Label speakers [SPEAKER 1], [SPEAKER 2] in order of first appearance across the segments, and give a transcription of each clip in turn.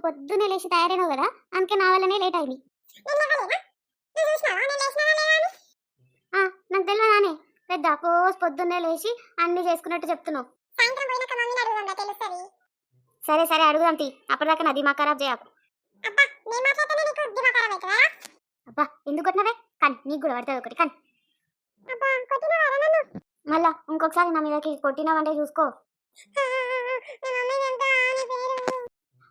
[SPEAKER 1] నువ్వు పొద్దున్నే లేచి తయారైనావు కదా, అందుకే నా వల్లనే లేట్ అయింది. ఆ, నాకు తెలియదానే, పెద్ద పోస్ పొద్దున్నే లేచి అన్ని చేసుకున్నట్టు చెప్తున్నావు. సరే సరే అడుగుదాం తీ, అప్పటిదాకా నా దిమాగ్ ఖరాబ్ చేయకు. అబ్బా ఎందుకు కొట్టినవే, కానీ నీకు కూడా పడుతుంది ఒకటి కానీ. మళ్ళా ఇంకొకసారి నా మీదకి కొట్టినావంటే చూసుకో.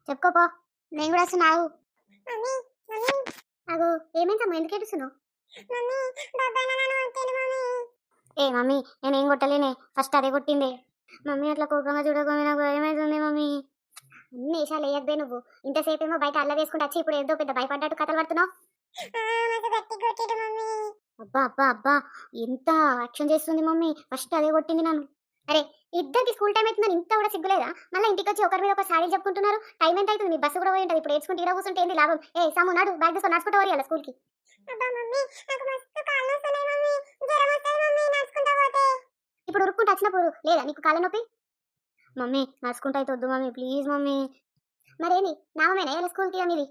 [SPEAKER 1] చెప్పుకోపో, నేను కూడా వస్తున్నావు. అగో ఏమైందమ్మా, ఎందుకు ఏడుస్తున్నావు? ఏ మమ్మీ నేనేం కొట్టలేనే, ఫస్ట్ అదే కొట్టిందే. మమ్మీ అట్లా కోపంగా చూడకపోయి నాకు ఏమైతుంది మమ్మీ. అన్ని వేషాలు వేయద్దే నువ్వు, ఇంతసేపు ఏమో బయట అల్ల వేసుకుంటూ వచ్చి ఇప్పుడు ఏదో పెద్ద భయపడ్డట్టు కథలు పడుతున్నావు. అబ్బా అబ్బా అబ్బా ఎంత యాక్షన్ చేస్తుంది మమ్మీ, ఫస్ట్ అదే కొట్టింది నన్ను. అరే ఇద్దరికి స్కూల్ టైం అవుతుందని ఇంత కూడా సిగ్గులేదా? మళ్ళీ ఇంటికి వచ్చి ఒకరి మీద ఒక సాడీ చెప్పుకుంటున్నారు. టైం ఎంత అవుతుంది, నీ బస్సు కూడా పోయి ఉంటుంది. ఇప్పుడు ఏడ్చుకుంటే ఇలా కూర్చుంటే ఏంది లాభం? ఏ సాము నాడు బ్యాగ్ తీసుకొని నడుచుకుంటూ పోవాలి స్కూల్కి. ఇప్పుడు ఉరుక్కుంటూ వచ్చినప్పుడు లేదా నీకు కాళ్ళ నొప్పి? మమ్మీ నడుచుకుంటూ అయితే వద్దు మమ్మీ, ప్లీజ్ మమ్మీ. మరేంది నామేనా ఇలా స్కూల్కి అనేది?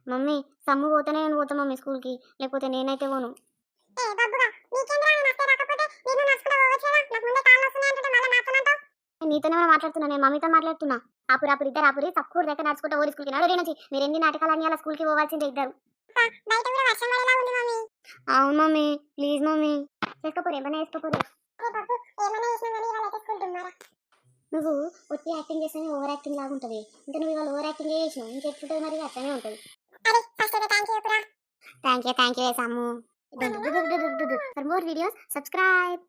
[SPEAKER 1] మమ్మీ సమ్ము పోతేనే నేను పోతా మమ్మీ స్కూల్కి, లేకపోతే నేనైతే పోను. నీతోనే మాట్లాడుతున్నా, నేను మమ్మీతో మాట్లాడుతున్నా. అప్పుడు ఇద్దరు అప్పుడు తక్కువ దగ్గర నడుచుకుంటా ఊరి స్కూల్కి నడు నుంచి. మీరు ఎన్ని నాటకాలన్నీ అలా స్కూల్కి పోవాల్సిందే ఇద్దరు. అవును మమ్మీ ప్లీజ్ మమ్మీ. చేసుకోపోరు ఏమన్నా వేసుకోపోరు. నువ్వు ఒట్టి యాక్టింగ్ చేస్తే ఓవర్ యాక్టింగ్ లాగా ఉంటుంది. ఇంకా నువ్వు ఇవాళ ఓవర్ యాక్టింగ్ చేసినావు, ఇంకెట్లుంటుంది మరి, అట్లనే ఉంటుంది. థ్యాంక్ యూ సమ్ము. For more videos subscribe.